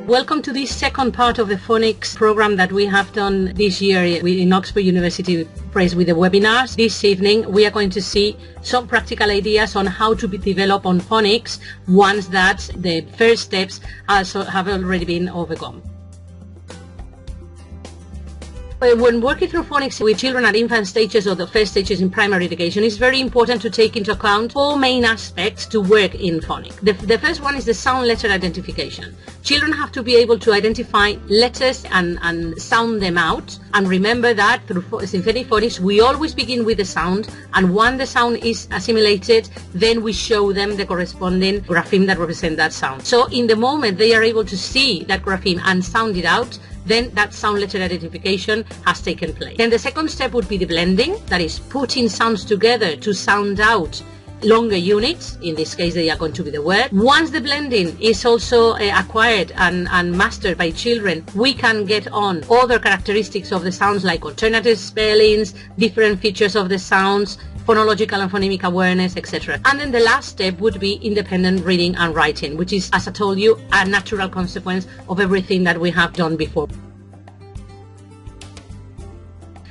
Welcome to this second part of the Phonics program that we have done this year in Oxford University Press with the webinars. This evening we are going to see some practical ideas on how to develop on phonics once that the first steps also have already been overcome. When working through phonics with children at infant stages or the first stages in primary education, it's very important to take into account four main aspects to work in phonics. The first one is the sound letter identification. Children have to be able to identify letters and sound them out. And remember that through synthetic phonics, we always begin with the sound, and when the sound is assimilated, then we show them the corresponding grapheme that represents that sound. So in the moment they are able to see that grapheme and sound it out, then that sound letter identification has taken place. Then the second step would be the blending, that is putting sounds together to sound out longer units. In this case they are going to be the word. Once the blending is also acquired and mastered by children, we can get on other characteristics of the sounds like alternative spellings, different features of the sounds, phonological and phonemic awareness, etc. And then the last step would be independent reading and writing, which is, as I told you, a natural consequence of everything that we have done before.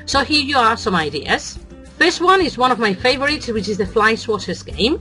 So here you are some ideas. First one is one of my favorites, which is the fly swatters game.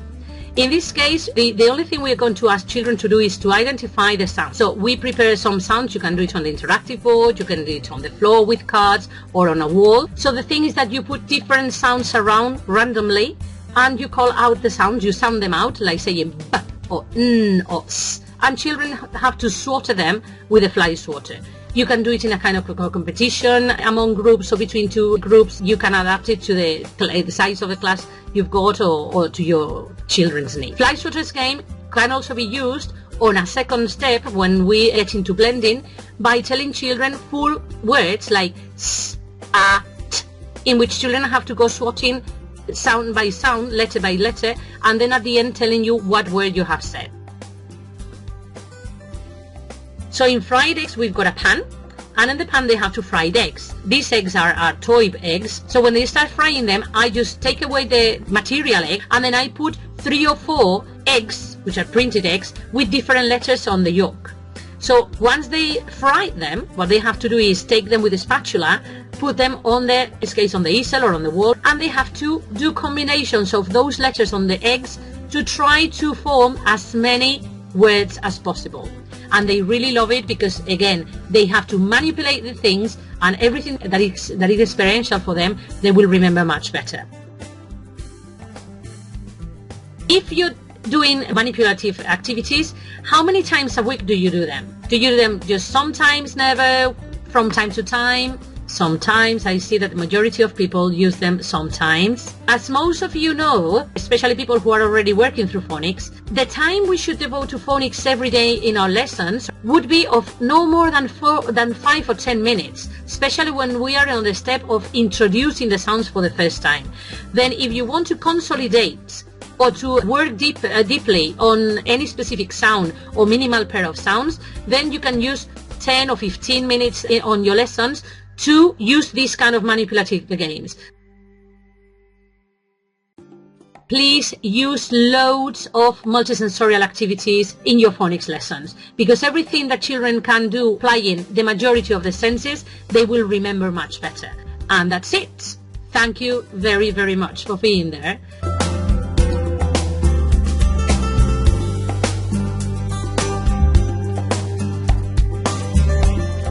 In this case, the only thing we are going to ask children to do is to identify the sound. So we prepare some sounds. You can do it on the interactive board, you can do it on the floor with cards or on a wall. So the thing is that you put different sounds around randomly and you call out the sounds, you sound them out, like saying b or n or s. And children have to swatter them with a fly swatter. You can do it in a kind of competition among groups or between two groups. You can adapt it to the size of the class you've got or to your children's needs. Fly swatters game can also be used on a second step when we get into blending by telling children full words like s, a, t, in which children have to go swatting sound by sound, letter by letter, and then at the end telling you what word you have said. So in fried eggs, we've got a pan, and in the pan they have to fry eggs. These eggs are toy eggs, so when they start frying them, I just take away the material egg, and then I put 3 or 4 eggs, which are printed eggs, with different letters on the yolk. So once they fry them, what they have to do is take them with a spatula, put them on the, in this case on the easel or on the wall, and they have to do combinations of those letters on the eggs to try to form as many words as possible. And they really love it because, again, they have to manipulate the things, and everything that is experiential for them, they will remember much better. If you're doing manipulative activities, how many times a week do you do them? Do you do them just sometimes, never, from time to time? Sometimes. I see that the majority of people use them sometimes. As most of you know, especially people who are already working through phonics, the time we should devote to phonics every day in our lessons would be of no more than 5 or 10 minutes, especially when we are on the step of introducing the sounds for the first time. Then if you want to consolidate or to work deeply on any specific sound or minimal pair of sounds, then you can use 10 or 15 minutes on your lessons to use these kind of manipulative games. Please use loads of multisensorial activities in your phonics lessons, because everything that children can do applying the majority of the senses, they will remember much better. And that's it. Thank you very, very much for being there.